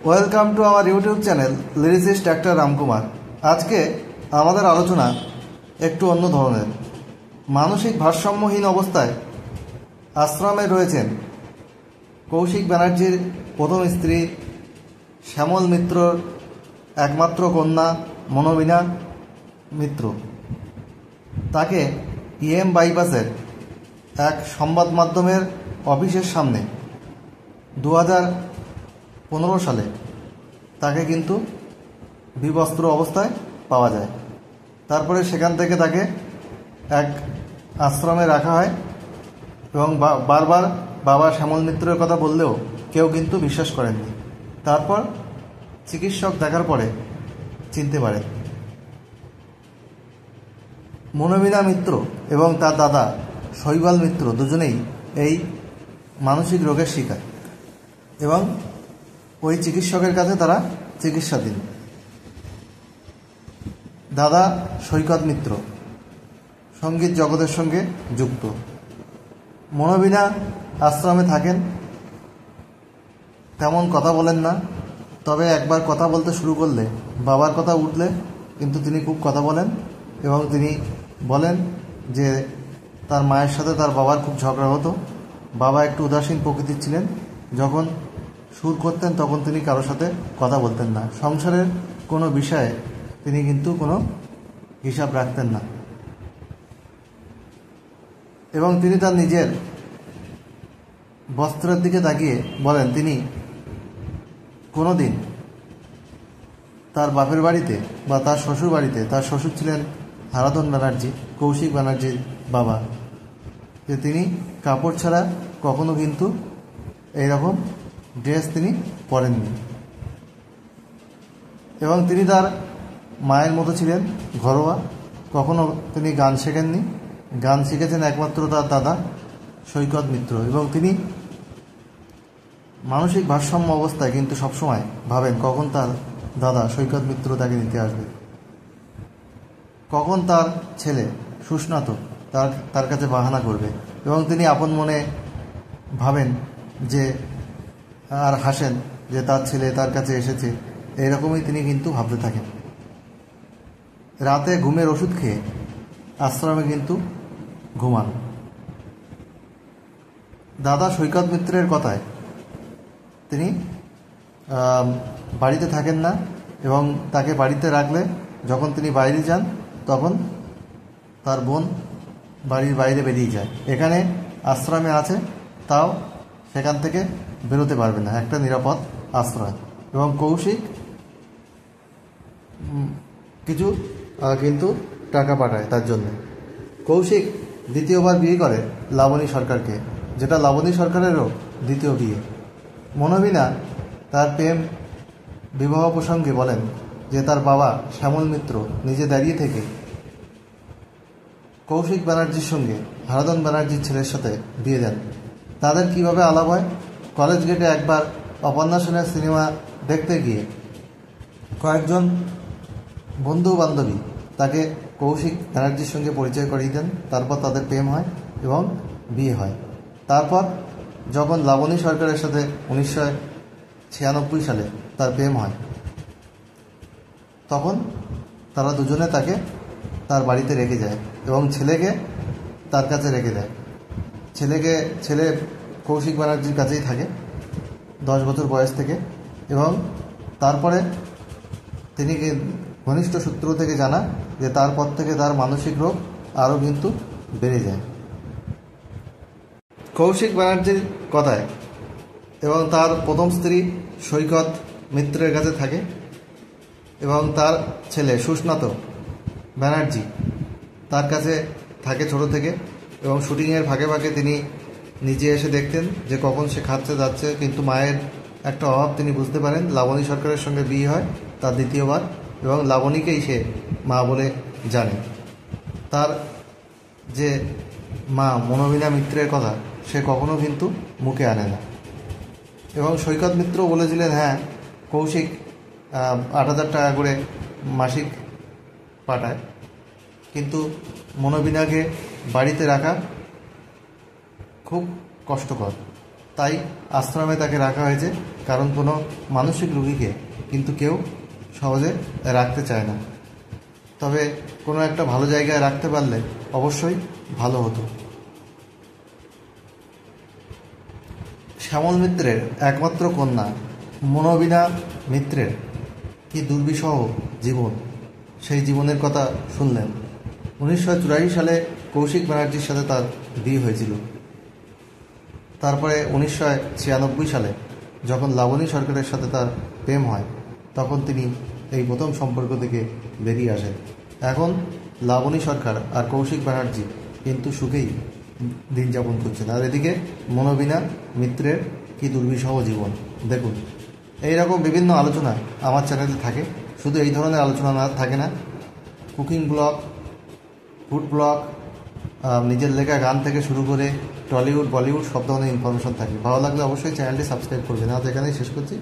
Welcome to our YouTube channel lyricist doctor Ramkumar. আজকে আমাদের আলোচনা একটু অন্য ধরনের। মানসিক ভারসাম্যহীন অবস্থায় আশ্রমে রয়েছেন কৌশিক ব্যানার্জির প্রথম স্ত্রী শ্যামল মিত্রর একমাত্র কন্যা মনোবীণা মিত্র। তাকে ইএম বাইপাসের এক সংবাদ মাধ্যমের অফিসের সামনে 2015 সালে তাকে কিন্তু বিবস্ত্র অবস্থায় পাওয়া যায়। তারপরে সেখান থেকে তাকে এক আশ্রমে রাখা হয় এবং বারবার বাবা শ্যামল মিত্রের কথা বললেও কেউ কিন্তু বিশ্বাস করেননি। তারপর চিকিৎসক দেখার পরে চিনতে পারে মনোবীণা মিত্র এবং তার দাদা শৈবাল মিত্র দুজনেই এই মানসিক রোগের শিকার এবং ওই চিকিৎসকের কাছে তারা চিকিৎসাধীন। দাদা সৈকত মিত্র সঙ্গীত জগতের সঙ্গে যুক্ত। মনোবীণা আশ্রমে থাকেন, তেমন কথা বলেন না, তবে একবার কথা বলতে শুরু করলে বাবার কথা উঠলে কিন্তু তিনি খুব কথা বলেন এবং তিনি বলেন যে তার মায়ের সাথে তার বাবার খুব ঝগড়া হতো। বাবা একটু উদাসীন প্রকৃতির ছিলেন, যখন সুর করতেন তখন তিনি কারোর সাথে কথা বলতেন না। সংসারের কোনো বিষয়ে তিনি কিন্তু কোনো হিসাব রাখতেন না এবং তিনি তার নিজের বস্ত্রের দিকে তাকিয়ে বলেন তিনি কোনো দিন তার বাপের বাড়িতে বা তার শ্বশুর বাড়িতে, তার শ্বশুর ছিলেন হারাধন ব্যানার্জি, কৌশিক ব্যানার্জির বাবা, যে তিনি কাপড় ছাড়া কখনো কিন্তু এইরকম ড্রেস তিনি পরেননি এবং তিনি তার মায়ের মতো ছিলেন ঘরোয়া। কখনো তিনি গান শেখেননি, গান শিখেছেন একমাত্র তার দাদা সৈকত মিত্র এবং তিনি মানসিক ভারসাম্য অবস্থায় কিন্তু সবসময় ভাবেন কখন তার দাদা সৈকত মিত্র তাকে নিতে আসবে, কখন তার ছেলে সুস্নাত তার কাছে বাহানা করবে এবং তিনি আপন মনে ভাবেন যে আর হাসেন যে তার ছেলে তার কাছে এসেছে। এইরকমই তিনি কিন্তু ভাবতে থাকেন। রাতে ঘুমের ওষুধ খেয়ে আশ্রমে কিন্তু ঘুমান। দাদা সৈকত মিত্রের কথায় তিনি বাড়িতে থাকেন না এবং তাকে বাড়িতে রাখলে যখন তিনি বাইরে যান তখন তার বোন বাড়ির বাইরে বেরিয়ে যায়। এখানে আশ্রমে আছে, তাও সেখান থেকে বেরোতে পারবে না, একটা নিরাপদ আশ্রয়। এবং কৌশিক কিছু কিন্তু টাকা পাঠায় তার জন্য। কৌশিক দ্বিতীয়বার বিয়ে করে লাবণী সরকারকে, যেটা লাবণী সরকারেরও দ্বিতীয় বিয়ে। মনোবীণা তার প্রেম বিবাহ প্রসঙ্গে বলেন যে তার বাবা শ্যামল মিত্র নিজে দাঁড়িয়ে থেকে কৌশিক ব্যানার্জির সঙ্গে হারাধন ব্যানার্জির ছেলের সাথে বিয়ে দেন। তাদের কিভাবে আলাপ হয়, কলেজ গেটে একবার অপর্ণা সেনের সিনেমা দেখতে গিয়ে কয়েকজন বন্ধু বান্ধবী তাকে কৌশিক ব্যানার্জির সঙ্গে পরিচয় করিয়ে দেন। তারপর তাদের প্রেম হয় এবং বিয়ে হয়। তারপর যখন লাবণী সরকারের সাথে 1996 সালে তার প্রেম হয়, তখন তারা দুজনে তাকে তার বাড়িতে রেখে যায় এবং ছেলেকে তার কাছে রেখে দেয়। ছেলে কৌশিক ব্যানার্জির কাছেই থাকে 10 বছর বয়স থেকে এবং তারপরে তিনি ঘনিষ্ঠ সূত্র থেকে জানা যে তারপর থেকে তার মানসিক রোগ আরও কিন্তু বেড়ে যায়। কৌশিক ব্যানার্জির কথায় এবং তার প্রথম স্ত্রী সৈকত মিত্রের কাছে থাকে এবং তার ছেলে সুস্নাত ব্যানার্জি তার কাছে থাকে ছোট থেকে এবং শুটিংয়ের ফাঁকে ফাঁকে তিনি নিজে এসে দেখতেন যে কখন সে খাচ্ছে যাচ্ছে, কিন্তু মায়ের একটা অভাব তিনি বুঝতে পারেন। লাবণী সরকারের সঙ্গে বিয়ে হয় তার দ্বিতীয়বার এবং লাবণীকেই সে মা বলে জানে। তার যে মা মনোবীণা মিত্রের কথা সে কখনো কিন্তু মুখে আনে না এবং সৈকত মিত্র বলেছিলেন হ্যাঁ কৌশিক 8,000 টাকা করে মাসিক পাঠায়, কিন্তু মনোবীণাকে বাড়িতে রাখা খুব কষ্টকর তাই আশ্রমে তাকে রাখা হয়েছে, কারণ কোনো মানসিক রোগীকে কিন্তু কেউ সহজে রাখতে চায় না। তবে কোনো একটা ভালো জায়গায় রাখতে পারলে অবশ্যই ভালো হতো। শ্যামল মিত্রের একমাত্র কন্যা মনোবীণা মিত্রের কি দুর্বিষহ জীবন, সেই জীবনের কথা শুনলেন। 1984 সালে কৌশিক ব্যানার্জির সাথে তার বিয়ে হয়েছিল। তারপরে 1996 সালে যখন লাবণী সরকারের সাথে তার প্রেম হয়, তখন তিনি এই প্রথম সম্পর্ক থেকে বেরিয়ে আসেন। এখন লাবণী সরকার আর কৌশিক ব্যানার্জি কিন্তু সুখেই দিন যাপন করছেন। আর এদিকে মনোবীণা মিত্রের কি দুর্বিষহ জীবন দেখুন। এইরকম বিভিন্ন আলোচনা আমার চ্যানেলে থাকে। শুধু এই ধরনের আলোচনা না থাকে না, কুকিং ব্লগ, ফুড ব্লগ, নিজের লেখা গান থেকে শুরু করে টলিউড, বলিউড সব ধরনের ইনফরমেশন থাকে। ভালো লাগলে অবশ্যই চ্যানেলটি সাবস্ক্রাইব করবেন। আজ এখানেই শেষ করছি।